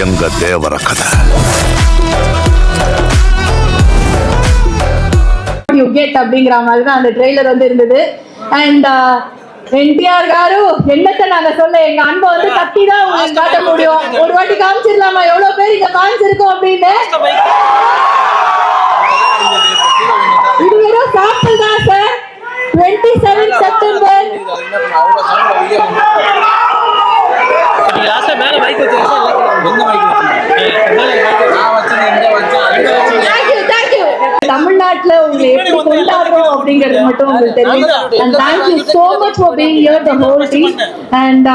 எங்க தேவர கதை. You get அப்படிங்கிற மாதிரி தான் அந்த ட்ரெய்லர் வந்து இருந்தது. அண்ட் என்டிஆர் காரு என்னத்தை நாங்க சொல்ல, எங்க அன்பை வந்து கட்டி தான் உங்களுக்கு காட்ட முடியும். ஒரு வாட்டி காமிச்சிடலாமா எவ்வளவு பேர் இங்க காமிச்சிருக்கோம் அப்படின்னு? இது வெறும் சாம்பிள் தான் சார். 27 செப்டம்பர் தமிழ்நாட்டுல உங்களை எப்படி கொண்டாடுறோம் அப்படிங்கிறது மட்டும் உங்களுக்கு தெரியும். And thank you so much for being here the whole team. And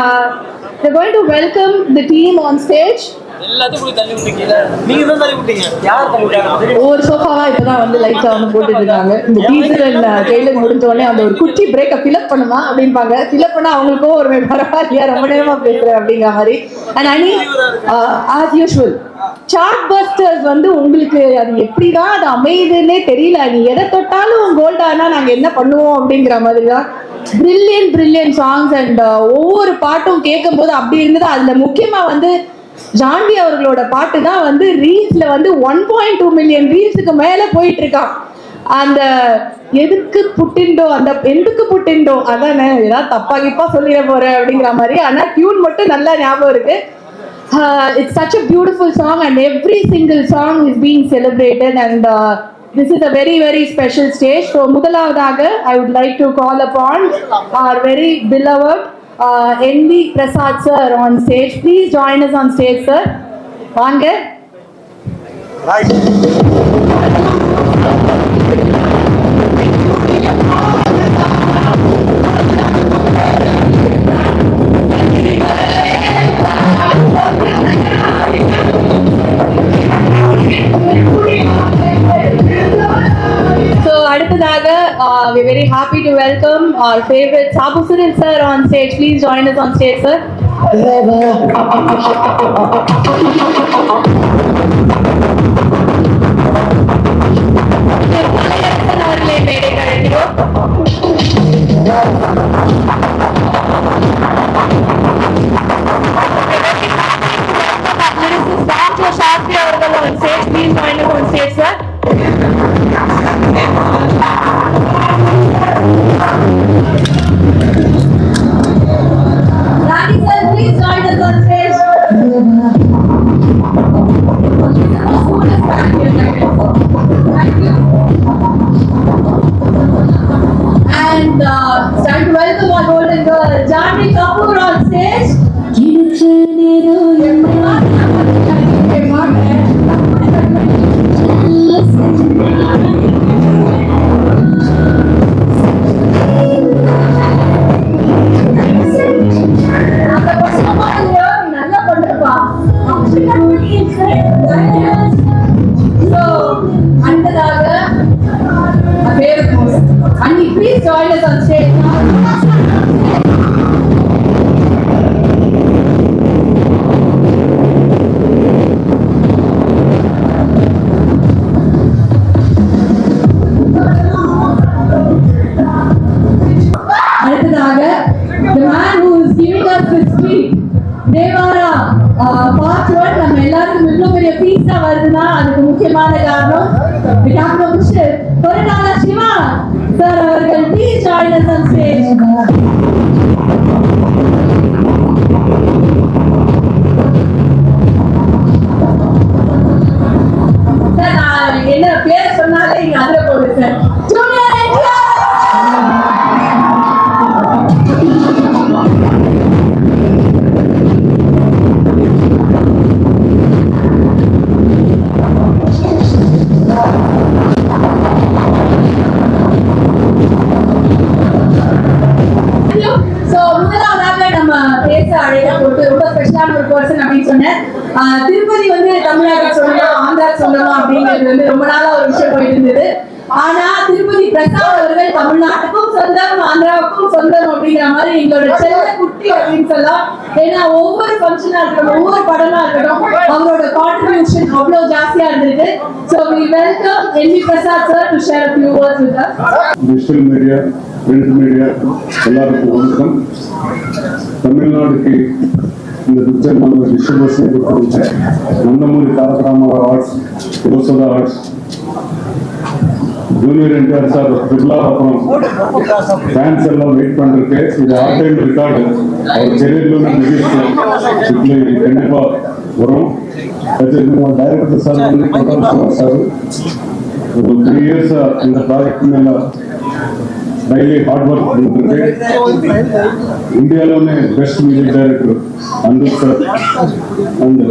they're going to welcome the team on stage. ஒரு சோஃபாவா இப்பதான் வந்து லைட்டா வந்து போட்டுட்டு இருக்காங்க. இந்த டீசர் அண்ட் ட்ரெய்லர் முடிஞ்ச உடனே அந்த ஒரு குட்டி பிரேக்கை ஃபில்அப் பண்ணுமா அப்படின்பாங்க. ஃபில்அப் பண்ணா அவங்களுக்கும் ஒரு பரவாயில்லையா ரொம்ப நேரமா பேசுறேன் அப்படிங்கிற மாதிரி. அண்ட் அனி ஆஸ் யூஷுவல் சார்ட் பஸ்டர்ஸ் வந்து உங்களுக்கு அது எப்படிதான் அது அமையுதுன்னே தெரியல. நீ எதை தொட்டாலும் கோல்டானா நாங்க என்ன பண்ணுவோம் அப்படிங்கிற மாதிரி தான் பிரில்லியன்ட் சாங்ஸ். அண்ட் ஒவ்வொரு பாட்டும் கேட்கும் போது அப்படி இருந்தது. அதுல முக்கியமா வந்து ஜான்வி அவர்களோட பாட்டு தான் வந்து ரீல்ஸ்ல வந்து 1.2 மில்லியன் ரீல்ஸுக்கு மேல போயிட்டு இருக்கான். அந்த எதுக்கு புட்டிண்டோ, அந்த எதுக்கு புட்டிண்டோ அதானே, ஏதாவது தப்பா கிப்பா சொல்லிட போறேன் அப்படிங்கிற மாதிரி. ஆனா டியூன் மட்டும் நல்லா ஞாபகம் இருக்கு. It's such a beautiful song and every single song is being celebrated and this is a very special stage. So முதலாவதாக I would like to call upon our very beloved NB Prasad sir on stage. Please join us on stage sir. வாங்க. Right. அடுத்ததாக we're very happy to welcome our favorite Sabu Sunil sir on stage. Please join us on stage sir. Please join us on stage sir. Rani sir, please join us on stage. Thank you. And start to welcome our golden girl, Janvi Kapoor on stage. Please join us on stage. அடுத்ததாக the man who is giving us this treat, Devara part 1 நம்ம எல்லாருக்கும் இவ்வளவு பெரிய பீஸா வருதுன்னா அதுக்கு முக்கியமான காரணம் doctor mister கொரநாதா Siva sir அவர்கள். Please join us on stage. Sir நான் என்ன பேர் சொன்னாலே இங்க அதுல போடுங்க சார். ஜூனியர் என்டிஆர். திருப்பதி வந்து தமிழ்நாட்டுக்கு சொல்லலாம், ஆந்திராக்கு சொல்லலாம் அப்படிங்கிறது வந்து ரொம்ப நாளா ஒரு விஷயம் போயிட்டு இருந்தது. ஆனா திருப்பதி பிரசாத் அவர்கள் தமிழ்நாட்டுக்கும் சொந்தம், ஆந்திராவுக்கும் சொந்தம் அப்படிங்கிற மாதிரி எங்களோட செல்ல குட்டி அப்படின்னு சொல்லலாம். ஏன்னா ஒவ்வொரு ஃபங்க்ஷனா இருக்கட்டும், ஒவ்வொரு படமா இருக்கட்டும், அவரோட கான்ட்ரிபியூஷன் அவ்வளவு ஜாஸ்தியா இருந்தது. So we welcome NB Prasad sir to share a few words with us. Digital media, print media, எல்லாருக்கும் வணக்கம். தமிழ்நாடுக்கு இந்த பிக்சர் நம்ம டிஸ்ட்ரிபியூஷன் கொடுத்துருக்கேன். Nandamuri Taraka Ramarao arts, Yashoda arts, junior NTR sir ட்ரிபிளா, அப்புறம் ஃபேன்ஸ் எல்லாம் வெயிட் பண்ணிருக்கு. இது ஆல் டைம் ரெக்கார்டு. அவர் கெரியர்ல நிகழ்ச்சி கண்டிப்பா வரும். டைரக்டர் சார் வந்து சார் ஒரு 3 years இந்த ப்ராஜெக்ட் மேல డైలీ హార్డ్ వర్క్ ఉంటుంది. ఇండియాలోనే best music director Anirudh sir and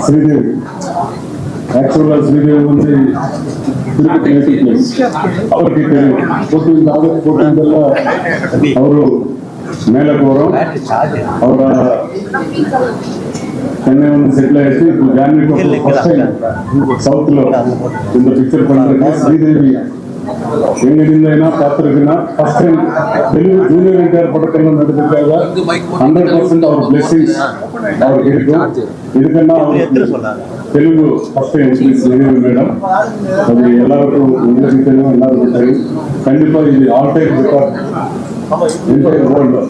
Sridevi. యాక్చువల్గా శ్రీదేవి ఉంది ತಿರುಪತಿ ಪ್ಲೇಸ್ ಅವ್ರಿಗೆ ಕೋಟಿಂದೆಲ್ಲ ಅವರು ಮೇಲಕ್ಕೆ ಬರೋ ಅವರ சென்னை வந்து செட்டில் ஆயிடுச்சு. இப்போ ஜான்வி ஃபர்ஸ்ட் டைம் சவுத்ல இந்த பிக்சர் பண்றது. ஸ்ரீதேவி எங்கேருந்தா பார்த்துருக்குன்னா first time Telugu junior NTR படத்தில் நடிச்சிருக்காங்க. 100% அவர் பிளெஸிங்ஸ் அவருக்கு இருக்கும். இதுக்குன்னா அவருக்கு Telugu first time Sridevi madam. அது எல்லாருக்கும் உங்களுக்கு தெரியும், எல்லாருக்கும் தெரியும். கண்டிப்பா இது all time record. Entire world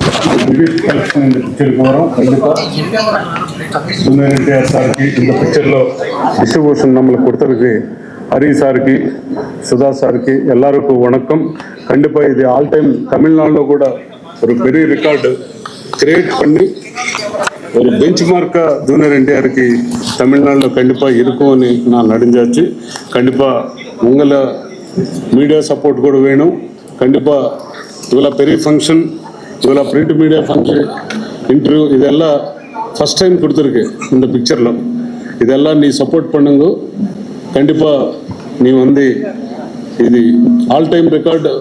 biggest collection இந்த பிக்சருக்கு வரும். கண்டிப்பா ஜூனியர் என்டிஆர் சாருக்கு இந்த பிக்சர்ல டிஸ்ட்ரிபியூஷன் நம்மளுக்கு கொடுத்ததுக்கு ஹரி சாருக்கு, சுதா சாருக்கு எல்லாருக்கும் வணக்கம். கண்டிப்பாக இது ஆல் டைம் தமிழ்நாட்டில் கூட ஒரு பெரிய ரெக்கார்டு கிரியேட் பண்ணி ஒரு பெஞ்ச் மார்க்காக ஜூனியர் என்டிஆருக்கு தமிழ்நாட்டில் கண்டிப்பாக இருக்கும்னு நான் நடிஞ்சாச்சு. கண்டிப்பாக உங்களை மீடியா சப்போர்ட் கூட வேணும். கண்டிப்பாக இவ்வளோ பெரிய ஃபங்க்ஷன், இவ்வளோ பிரிண்ட் மீடியா ஃபங்க்ஷன், இன்டர்வியூ இதெல்லாம் ஃபஸ்ட் டைம் கொடுத்துருக்கு இந்த பிக்சரில். இதெல்லாம் நீ சப்போர்ட் பண்ணுங்க. கண்டிப்பாக நீ வந்து இது ஆல் டைம் ரெக்கார்டு,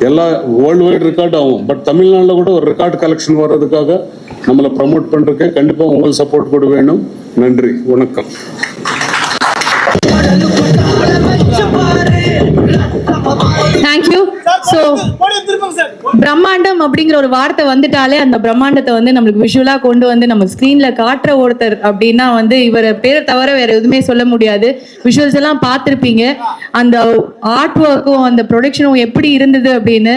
எல்லா வேர்ல்டு வைட் ரெக்கார்டு ஆகும். பட் தமிழ்நாட்டில் கூட ஒரு ரெக்கார்டு கலெக்ஷன் வர்றதுக்காக நம்மளை ப்ரமோட் பண்ணுறதுக்கு கண்டிப்பாக உங்கள் சப்போர்ட் கூட வேணும். நன்றி, வணக்கம். தேங்க்யூ. ஸோ பிரம்மாண்டம் அப்படிங்கிற ஒரு வார்த்தை வந்துட்டாலே அந்த பிரம்மாண்டத்தை வந்து நம்மளுக்கு விஷுவலா கொண்டு வந்து நம்ம ஸ்கிரீன்ல காட்டுற ஒருத்தர் அப்படின்னா வந்து இவர் பேரை தவிர வேற எதுவுமே சொல்ல முடியாது. விஷுவல்ஸ் எல்லாம் பார்த்துருப்பீங்க. அந்த ஆர்ட் ஒர்க்கும் அந்த ப்ரொடக்ஷனும் எப்படி இருந்தது அப்படின்னு.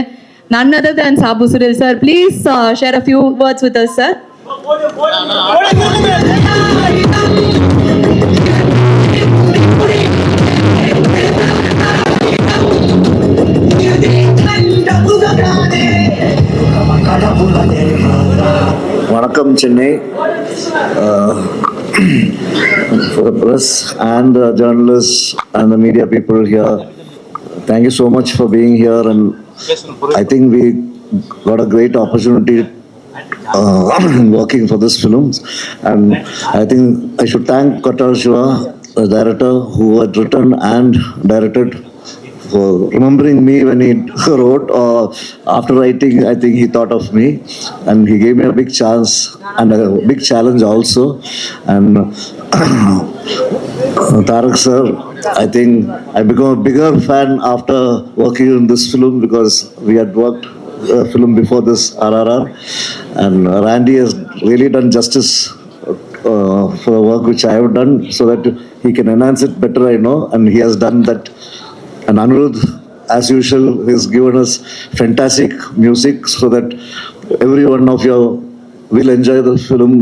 none other than Sabu Sunil sir. Please share a few words with us, sir. Vanakkam Chennai, for the press and the journalists and the media people here. Thank you so much for being here, and I think we got a great opportunity working for this film, and I think I should thank Kotal Shiva, the director who had written and directed, for remembering me when he wrote, or after writing, I think he thought of me, and he gave me a big chance and a big challenge also. And Tarak sir, I think I became a bigger fan after working in this film, because we had worked a film before this, RRR, and Randy has really done justice for the work which I have done, so that he can enhance it better, I know, and he has done that. And Anirudh, as usual, has given us fantastic music, so that every one of you will enjoy the film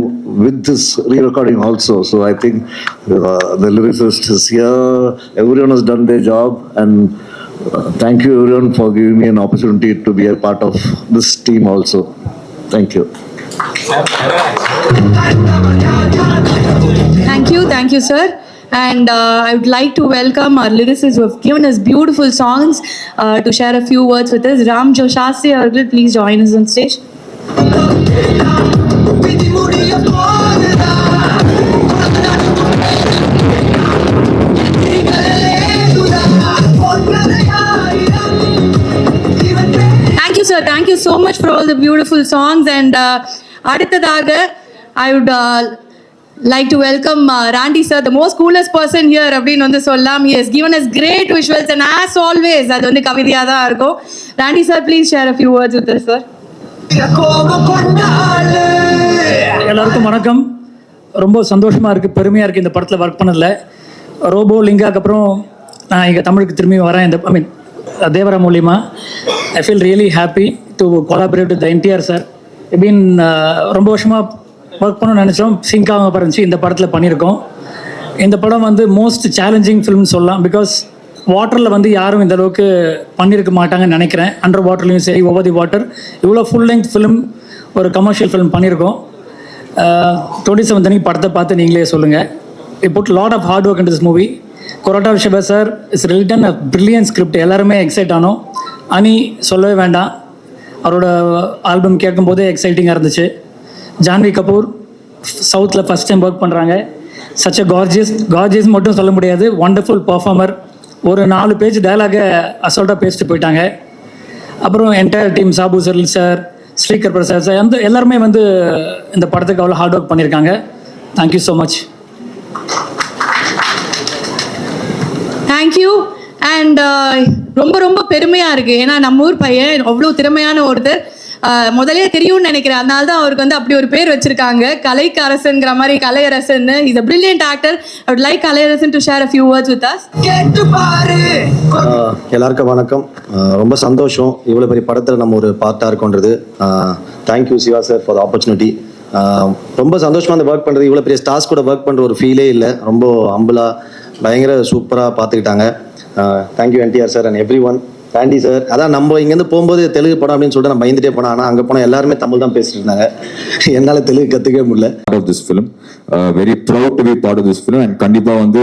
with this re-recording also. So I think the lyricist is here, everyone has done their job, and thank you everyone for giving me an opportunity to be a part of this team also. Thank you. Thank you, sir. And I would like to welcome our lyricists who have given us beautiful songs to share a few words with us. Ram Joshastri, please join us on stage. Thank you, sir. Thank you so much for all the beautiful songs. And அடுத்ததாக I would like to welcome Randy sir, the most coolest person here அப்படின்னு வந்து சொல்லலாம். He has given us great visuals, and as always அது வந்து கவிதையாக தான் இருக்கும். Randy sir, please share a few words with us, sir. எல்லாருக்கும் வணக்கம். ரொம்ப சந்தோஷமாக இருக்குது, பெருமையாக இருக்குது இந்த படத்தில் ஒர்க் பண்ணதில். ரோபோ லிங்காக்கு அப்புறம் நான் இங்கே தமிழுக்கு திரும்பி வரேன். இந்த தேவரா மூலிமா I feel really happy to collaborate with NTR sir. எப்படின் ரொம்ப வருஷமாக ஒர்க் பண்ணணும்னு நினச்சோம், சிங்க் ஆகாம இருந்துச்சு. இந்த படத்தில் பண்ணியிருக்கோம். இந்த படம் வந்து மோஸ்ட் சேலஞ்சிங் ஃபிலிம் சொல்லலாம். பிகாஸ் வாட்டரில் வந்து யாரும் இந்த அளவுக்கு பண்ணியிருக்க மாட்டாங்கன்னு நினைக்கிறேன். அண்டர் வாட்டர்லையும் சரி, ஓவர் தி வாட்டர் இவ்வளோ ஃபுல் லெங்க் ஃபிலிம், ஒரு கமர்ஷியல் ஃபிலிம் பண்ணியிருக்கோம். 27 அன்னைக்கு படத்தை பார்த்து நீங்களே சொல்லுங்கள். We put a lot of hard work into this movie. Korattal Shiva sir is written a brilliant script. எல்லாருமே எக்ஸைட் ஆனோம். அனி சொல்லவே வேண்டாம், அவரோட ஆல்பம் கேட்கும்போதே எக்ஸைட்டிங்காக இருந்துச்சு. ஜான்வி கபூர் சவுத்தில் ஃபஸ்ட் டைம் ஒர்க் பண்ணுறாங்க. சச் அ கார்ஜியஸ் மட்டும் சொல்ல முடியாது, ஒண்டர்ஃபுல் பர்ஃபார்மர். ஒரு 4 பேஜ் டயலாகை அசால்ட்டாக பேசிட்டு போயிட்டாங்க. அப்புறம் என்டையர் டீம், சாபு சர்ல் சார், ஸ்ரீகர் பிரசாத் சார், அந்த எல்லாருமே வந்து இந்த படத்துக்கு அவ்வளோ ஹார்ட் ஒர்க் பண்ணியிருக்காங்க. Thank you so much. Thank you. And ரொம்ப ரொம்ப பெருமையாக இருக்குது. ஏன்னா நம்ம ஊர் பையன் அவ்வளோ திறமையான ஒருத்தர். முதலே தெரியும்னு நினைக்கிறேன், அதனால தான் அவருக்கு வந்து அப்படி ஒரு பேர் வச்சிருக்காங்க, கலைக்கு அரசன்கிற மாதிரி. Kalaiyarasan is a brilliant actor. I would like Kalaiyarasan to share a few words with us. எல்லாருக்கும் வணக்கம். ரொம்ப சந்தோஷம் இவ்வளோ பெரிய படத்தில் நம்ம ஒரு பார்ட்டாக இருக்கோன்றது. Thank you Siva sir for the opportunity. ரொம்ப சந்தோஷமாக அந்த ஒர்க் பண்ணுறது, இவ்வளோ பெரிய ஸ்டார்ஸ் கூட ஒர்க் பண்ணுற ஒரு ஃபீலே இல்லை. ரொம்ப ஹம்பிளாக பயங்கர சூப்பராக பார்த்துக்கிட்டாங்க. Thank you NTR sir and everyone. Randy sir, அதான் நம்ம இங்கேருந்து போகும்போது தெலுங்கு படம் அப்படின்னு சொல்லிட்டு நான் பயந்துட்டே போனேன். ஆனால் அங்கே போனால் எல்லாருமே தமிழ் தான் பேசிட்டு இருந்தாங்க, என்னால் தெலுங்கு கற்றுக்கவே முடியல. Of this film, very proud to be part of this film. and கண்டிப்பா வந்து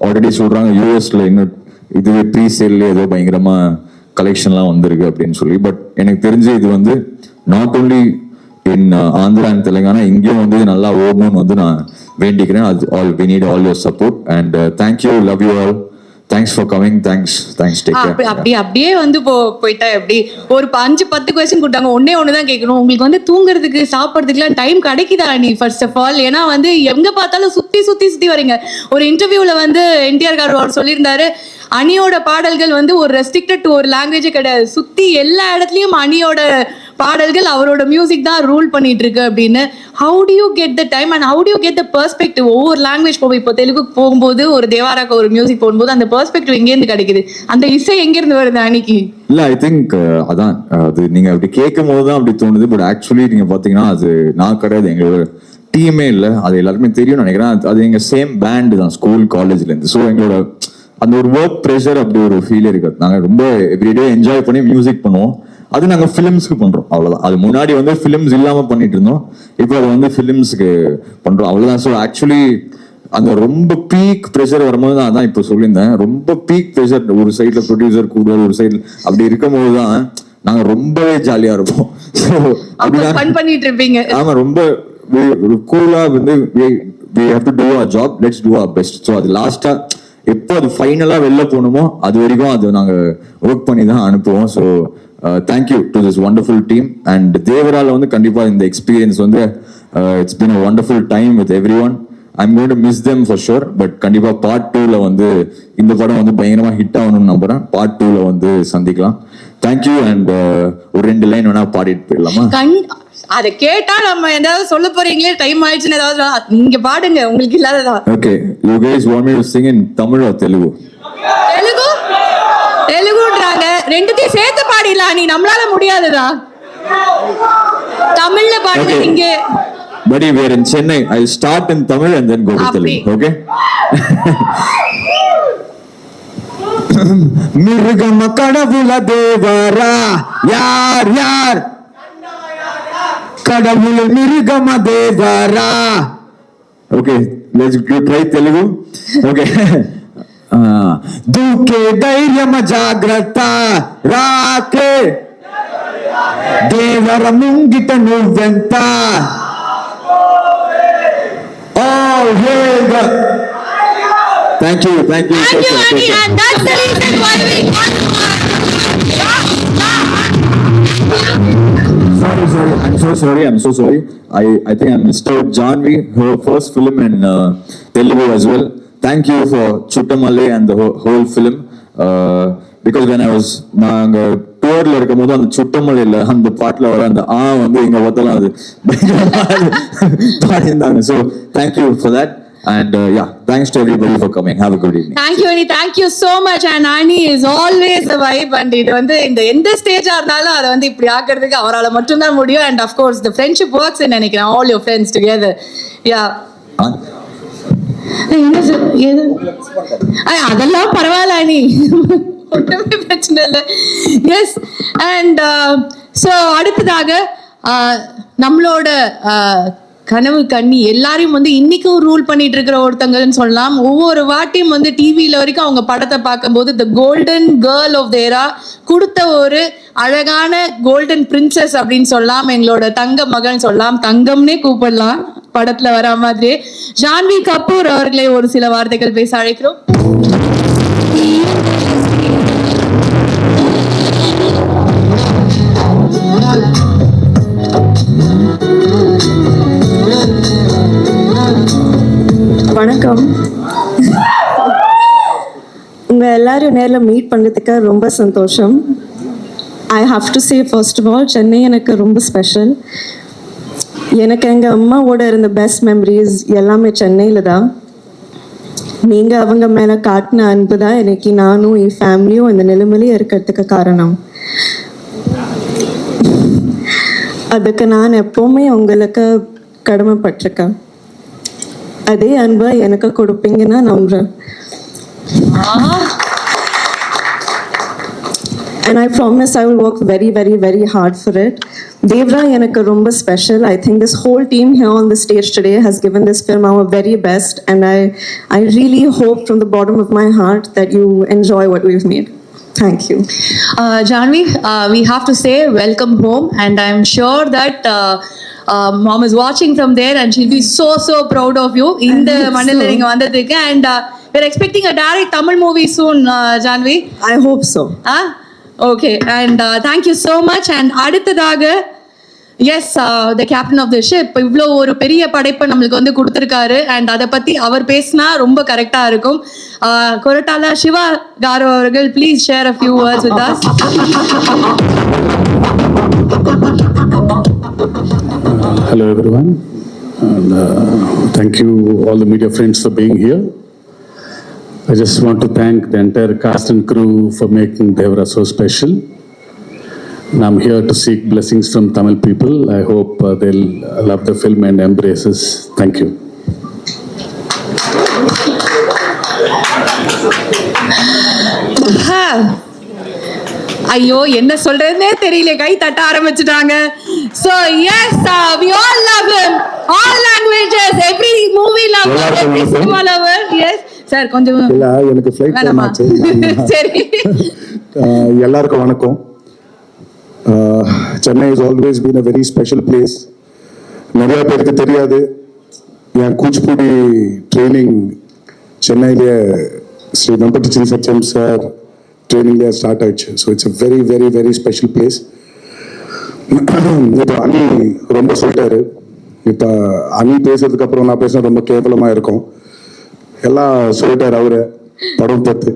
ஆல்ரெடி சொல்றாங்க யூஎஸ்ல இன்னும் இதுவே ப்ரீ சேல்ல ஏதோ பயங்கரமா கலெக்ஷன்லாம் வந்திருக்கு அப்படின்னு சொல்லி. பட் எனக்கு தெரிஞ்சு இது வந்து not only in Andhra and Telangana, இங்கேயும் வந்து நல்லா ஓடணும்னு வந்து நான் வேண்டிக்கிறேன். அது all we need all your support and thank you, love you all. Thanks for coming. Thanks take care. அப்படியே வந்து போயிட்டா எப்படி? ஒரு 5-10 கொஸ்டின் கொடுத்தாங்க, ஒண்ணு தான் கேட்கணும். உங்களுக்கு வந்து தூங்குறதுக்கு சாப்பிட்றதுக்குலாம் டைம் கிடைக்குதா நீ ஃபர்ஸ்ட் ஆஃப் ஆல்? ஏன்னா வந்து எங்க பார்த்தாலும் சுத்தி வரீங்க. ஒரு இன்டர்வியூல வந்து என்டிஆர் கார் அவர் சொல்லியிருந்தாரு, அணியோட பாடல்கள் வந்து ஒரு ரெஸ்ட்ரிக்டட் டு ஒரு லாங்குவேஜே கிடையாது, சுத்தி எல்லா இடத்துலயும் அணியோட பாடல்கள், அவரோட மியூசிக் தான் ரூல் பண்ணிட்டு இருக்கு அப்படின்னு. How to you get the time and how to you get the perspective? ஒவ்வொரு லாங்குவேஜ் போகும், இப்போ தெலுங்கு போகும்போது, ஒரு தேவாராக்கு ஒரு மியூசிக் போகும்போது அந்த பெர்ஸ்பெக்டிவ் எங்கேருந்து கிடைக்குது? அந்த இசை எங்கேருந்து வருது அன்னைக்கு? இல்ல ஐ திங்க் அதான் அது நீங்க அப்படி கேட்கும் போதுதான் அப்படி தோணுது. பட் ஆக்சுவலி நீங்க பாத்தீங்கன்னா அது நான் கிடையாது, எங்களோட டீமே இல்லை, அது எல்லாருக்குமே தெரியும் நினைக்கிறேன். அது எங்க சேம் பேண்ட் தான் ஸ்கூல் காலேஜ்ல இருந்து. ஸோ எங்களோட அந்த ஒரு ஒர்க் ப்ரெஷர் அப்படி ஒரு ஃபீல் இருக்காது. நாங்க ரொம்ப எவ்ரிடே என்ஜாய் பண்ணி மியூசிக் பண்ணுவோம். அது நாங்க ஃபிலிம்ஸ்க்கு பண்றோம், அவ்வளவுதான். அது முன்னாடி வந்து ஃபிலிம்ஸ் இல்லாம பண்ணிட்டு இருந்தோம், இப்போ அது வந்து ஃபிலிம்ஸ்க்கு பண்றோம், அவ்வளவுதான். ஸோ ஆக்சுவலி அந்த ரொம்ப பீக் ப்ரெஷர் வரும்போது தான், அதான் இப்போ சொல்லியிருந்தேன், ரொம்ப பீக் ப்ரெஷர் ஒரு சைட்ல ப்ரொடியூசர் கூட ஒரு சைட்ல அப்படி இருக்கும் போதுதான் நாங்க ரொம்பவே ஜாலியா இருப்போம். ஸோ அப்படிதான் பண்ணிட்டு இருப்பீங்க. ஆமா, ரொம்ப கூலா வந்து we have to do our job, let's do our best. So அது லாஸ்டா எப்போ அது ஃபைனலா வெளில போகணுமோ அது வரைக்கும் அது நாங்க ஒர்க் பண்ணி தான் அனுப்புவோம். So thank you to this wonderful team and தேவரால வந்து கண்டிப்பா இந்த எக்ஸ்பீரியன்ஸ் வந்து it's been a wonderful time with everyone. I'm going to miss them for sure. But கண்டிப்பா பார்ட் 2ல வந்து இந்த படம் வந்து பயங்கரமா ஹிட் ஆகணும்னு நம்புறேன். பார்ட் 2ல வந்து சந்திக்கலாம். தேங்க்யூ அண்ட் ஒரு 2 லைன் வேணா பாடிட்டு போயிடலாமா? அதை கேட்டா நம்ம ஏதாவது சொல்ல போறீங்களே, டைம் ஆயிடுச்சுன்னு ஏதாவது நீங்க பாடுங்க, உங்களுக்கு இல்லாததா? Okay, you guys want me to sing in Tamil or Telugu? தெலுங்குன்றாங்க, ரெண்டுத்தையும் சேர்த்து பாடிடலாம். நீ நம்மளால முடியாதுதா, தமிழ்ல பாடுங்க நீங்க. Buddy, we are in Chennai. I'll start in Tamil and then go to Telugu. Okay? மிருகம கடவுள தேவரா யார் யார் கடவுள் மிருகம Devara. Okay, let's try Telugu. Okay. దూకే ధైర్యమ జాగ్రత్త రాకే దేవర ముంగిట నువ్వెంత. All hail the... Thank you. And that's the reason why we want Sorry. I'm so sorry. I think I missed out Janvi, her first film in Telugu as well. Thank you for Chuttamale and the whole film. Because when I was நாங்க டூர்ல இருக்கும்போது அந்த சுட்டமலையில அந்த பாட்டுல வர அந்த வந்து எங்க பார்த்தாலும் அது பாடியிருந்தாங்க. So thank you for that And yeah, thanks to everybody for coming. Have a good evening. Thank you, Ani. Thank you so much. And Ani is always the vibe. And இது வந்து இந்த எந்த ஸ்டேஜா இருந்தாலும் அதை வந்து இப்படி ஆக்குறதுக்கு அவரால் மட்டும்தான் முடியும். And of course, the friendship works in நினைக்கிறேன். All your friends together. Yeah. என்ன சார் எது அதெல்லாம் பரவாயில்ல அனி, ஒன்றுமே பிரச்சனை இல்லை. எஸ். அண்ட் ஸோ அடுத்ததாக நம்மளோட கனவு கண்ணி எல்லாரையும் வந்து இன்னைக்கும் ரூல் பண்ணிட்டு இருக்கிற ஒருத்தங்கன்னு சொல்லலாம். ஒவ்வொரு வாட்டியும் வந்து டிவியில வரைக்கும் அவங்க படத்தை பார்க்கும்போது த கோல்டன் கேர்ள் ஆஃப் தேரா கொடுத்த ஒரு அழகான கோல்டன் பிரின்சஸ் அப்படின்னு சொல்லலாம். எங்களோட தங்க மகன் சொல்லலாம், தங்கம்னே கூப்பிடலாம் படத்துல வர மாதிரி. ஜான்வி கபூர் அவர்களை ஒரு சில வார்த்தைகள் பேச அழைக்கிறோம். வணக்கம். உங்கள் எல்லாரும் நேரில் மீட் பண்ணுறதுக்கு ரொம்ப சந்தோஷம். I have to say first of all, Chennai எனக்கு ரொம்ப ஸ்பெஷல். எனக்கு எங்கள் அம்மாவோட இருந்த பெஸ்ட் மெமரிஸ் எல்லாமே சென்னையில் தான். நீங்கள் அவங்க மேலே காட்டின அன்பு தான் எனக்கு நானும் என் ஃபேமிலியும் இந்த நிலைமையிலே இருக்கிறதுக்கு காரணம். அதுக்கு நான் எப்போவுமே உங்களுக்கு கடமைப்பட்டிருக்கேன். அதே அன்பை எனக்கு கொடுப்பீங்கன்னா நம்புறேன். And I promise I will work very, very, very hard for it. Devra எனக்கு ரொம்ப special. I think this whole team here on the stage today has given this film our very best, and I really hope from the bottom of my heart that you enjoy what we've made. Thank you. Janvi, we have to say welcome home, and I'm sure that mom is watching from there and she'll be so proud of you in the manila neenga vandadukku. And we're expecting a direct Tamil movie soon, Janvi. I hope so. Okay, and thank you so much. And அடுத்ததாக as the captain of the ship இவ்வளோ ஒரு பெரிய படைப்பை நம்மளுக்கு வந்து கொடுத்துருக்காரு. And அதை பற்றி அவர் பேசினா ரொம்ப கரெக்டாக இருக்கும். கொரட்டாலா சிவா காரோ அவர்கள், please share a few words with us. Hello everyone, and thank you all the media friends for being here. I just want to thank the entire cast and crew for making Devra so special. And I'm here to seek blessings from Tamil people. I hope they'll love the film and embrace us. Thank you. ஐயோ என்ன சொல்றதுன்னே தெரியல, கை தட்ட ஆரம்பிச்சுட்டாங்க. So yes, we all love him, all languages, every movie lover, every cinema lover. Yes sir, கொஞ்சம் இல்ல, எனக்கு flight time ஆச்சு. சரி, எல்லாருக்கும் வணக்கம். Chennai has always been a very special place. நிறைய பேருக்கு தெரியாது, என் கூச்சிப்பூடி ட்ரைனிங் சென்னையிலேயே ஸ்ரீ வெங்கடச்சி சச்சம் சார் ட்ரைனிங்லேயே ஸ்டார்ட் ஆயிடுச்சு. So it's a very very very special place. இப்போ அனி ரொம்ப சொல்லிட்டாரு. இப்போ அனி பேசுறதுக்கு அப்புறம் நான் பேசினா ரொம்ப கேவலமா இருக்கும். எல்லாம் சொல்லிட்டாரு அவரு படம் பார்த்து.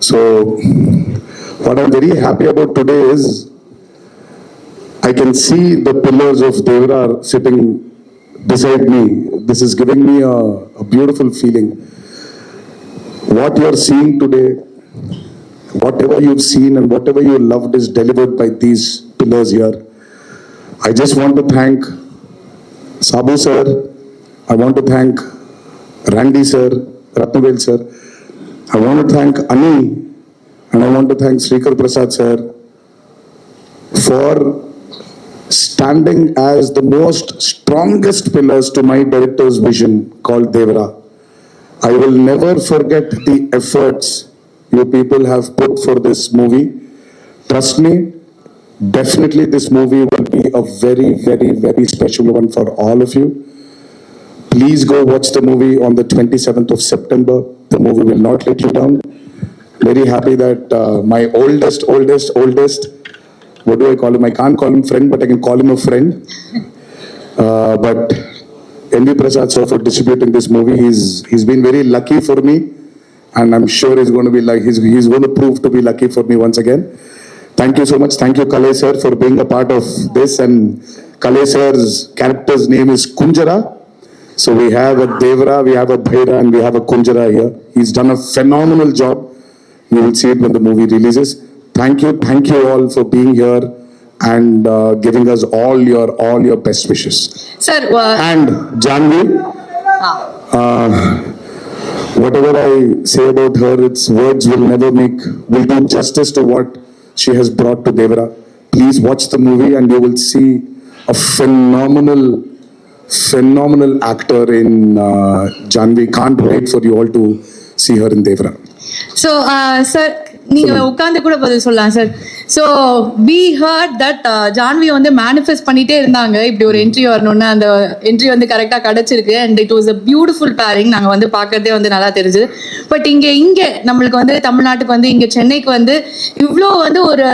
So what I'm very happy about today is I can see the pillars of Devra sitting beside me. This is giving me a beautiful feeling. What you're seeing today, whatever you've seen and whatever you loved is delivered by these pillars here. I just want to thank Sabu sir. I want to thank Randy sir, Ratnavel sir. I want to thank Ani, and I want to thank Srikar Prasad sir for standing as the most strongest pillars to my director's vision called Devra. I will never forget the efforts you people have put for this movie. Trust me, definitely this movie will be a very, very, very special one for all of you. Please go watch the movie on the 27th of September. The movie will not let you down. Very happy that my oldest, what do I call him? I can't call him friend, but I can call him a friend. But N.V. Prasad sir for distributing this movie. He's been very lucky for me, and I'm sure he's going to be like he's going to prove to be lucky for me once again. Thank you so much. Thank you, Kalai sir, for being a part of this. And Kalai sir's character's name is Kunjara. So we have a Devara, we have a Bhaira, and we have a Kunjara here. He's done a phenomenal job. You will see it when the movie releases. Thank you all for being here and giving us all your best wishes. Sir, And Janvi, whatever I say about her, its words will do justice to what she has brought to Devara. Please watch the movie and you will see a phenomenal actor in Janvi. Can't wait for you all to see her in Devara. so sir, நீங்க உட்கார்ந்து கூட பதில் சொல்லலாம் sir. So we heard that Janhvi வந்து manifest பண்ணிட்டே இருந்தாங்க இப்படி ஒரு என்ட்ரி வரணும்னு. அந்த என்ட்ரி வந்து கரெக்டாக கிடைச்சிருக்கு and it was a beautiful pairing. நாங்கள் வந்து பார்க்கறதே வந்து நல்லா தெரிஞ்சுது. பட் இங்கே நம்மளுக்கு வந்து தமிழ்நாட்டுக்கு வந்து இங்கே சென்னைக்கு வந்து இவ்வளோ வந்து ஒரு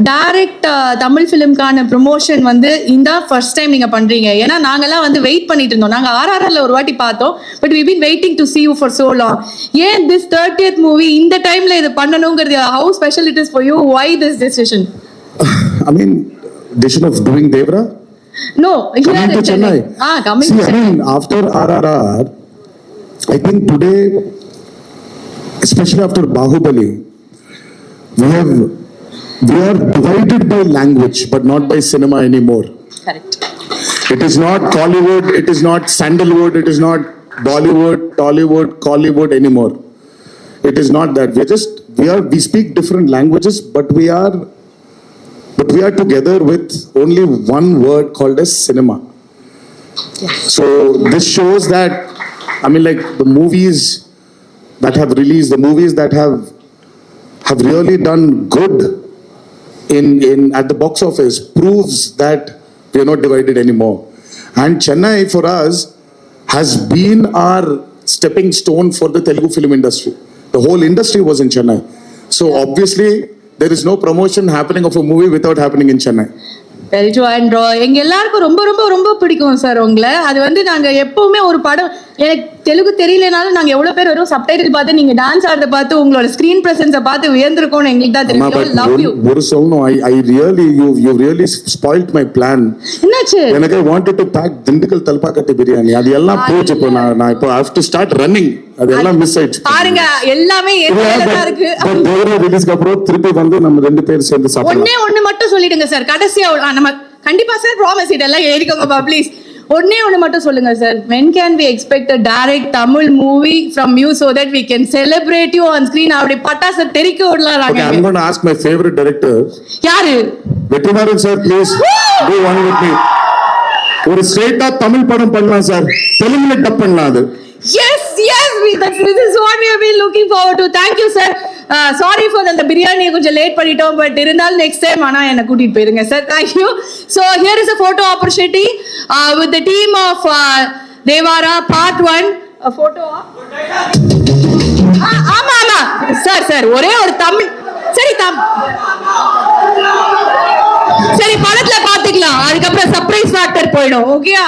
டைரக்ட் தமிழ் ஃபிலிம்கான ப்ரொமோஷன் வந்து இந்த ஃபர்ஸ்ட் டைம் நீங்கள் பண்ணுறீங்க. ஏன்னா நாங்கள்லாம் வந்து வெயிட் பண்ணிட்டு இருந்தோம். நாங்கள் RRRல ஒரு வாட்டி பார்த்தோம். But we been waiting to see you for so long. ஏன் திஸ் 30th மூவி இந்த டைம்ல இது பண்ணணுங்கிறது how special it is for you? Why this decision? I mean, decision of doing Devara? No, Coming to Chennai. Coming See, to Chennai. I mean, after RRR, I think today, especially after Bahubali, we are divided by language, but not by cinema anymore. Correct. It is not Collywood, it is not Sandalwood, it is not Bollywood, Tollywood, Collywood anymore. It is not that. We speak different languages, but we are together with only one word called as cinema. So this shows that, I mean, like the movies that have released, the movies that have really done good in at the box office proves that we are not divided anymore. And Chennai for us has been our stepping stone for the Telugu film industry. The whole industry was in Chennai. So obviously there is no promotion happening of a movie without happening in Chennai. Very true. And எங்க எல்லாருக்கும் ரொம்ப ரொம்ப ரொம்ப பிடிக்கும் sir உங்களை. அது வந்து நாங்க எப்பவுமே ஒரு படம் எனக்கு தெலுங்கு தெரியலனாலும் நாங்க எவ்வளவு பேர் வரும் சப்டைட்டில் பார்த்து நீங்க டான்ஸ் ஆடுறத பார்த்து உங்களோட ஸ்கிரீன் பிரசன்ஸை பார்த்து வியந்திருக்கோம்னு எங்களுக்கு தான் தெரியும். Love you. ஒரு சொல்லணும், I really you really spoiled my plan. என்னாச்சு? எனக்கு I wanted to pack Dindigul தல்பாக்கட்டு biryani. அது எல்லாம் போச்சு. இப்போ நான் இப்போ I have to start running. அது எல்லாம் மிஸ் ஆயிடுச்சு. பாருங்க எல்லாமே ஏதா இருக்கு. தேவரா ரிலீஸ்க்கு அப்புறம் திருப்பி வந்து நம்ம ரெண்டு பேர் சேர்ந்து சாப்பிடலாம். ஒண்ணே மட்டும் சொல்லிடுங்க சார். கடைசியா நம்ம கண்டிப்பா சார் ப்ராமிஸ் இதெல்லாம் எழுதிக்கோங்க ப்ளீஸ். ஒண்ணே மட்டும் சொல்லுங்க sir. when can we expect a direct Tamil movie from you so that we can celebrate you on screen? அப்படி பட்டாசு தெறிக்க விடலாம். Okay, I'm going to ask my favorite director. யாரு? Vetrimaaran sir, please do one with me. ஒரு ஸ்ட்ரைட்டா தமிழ் படம் பண்ணலாம் sir. தெலுங்குல டப் பண்ணலாம் அது. Yes, this is what we have been looking forward to. Thank you, sir. Sorry for the biryani கொஞ்சம் late பண்ணிட்டோம். பட் இருந்தாலும் நெக்ஸ்ட் டைம் ஆனா என்ன கூட்டிட்டு போயிருங்க sir. Thank you. So here is a photo opportunity with the team of Devara part 1. A photo of ஆமா sir ஒரே ஒரு தமிழ் சரி படத்துல பாத்துக்கலாம். அதுக்கப்புறம் சர்ப்ரைஸ் ஃபேக்டர் போயிடும். ஓகேயா?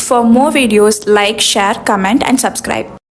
For more videos, like, share, comment and subscribe.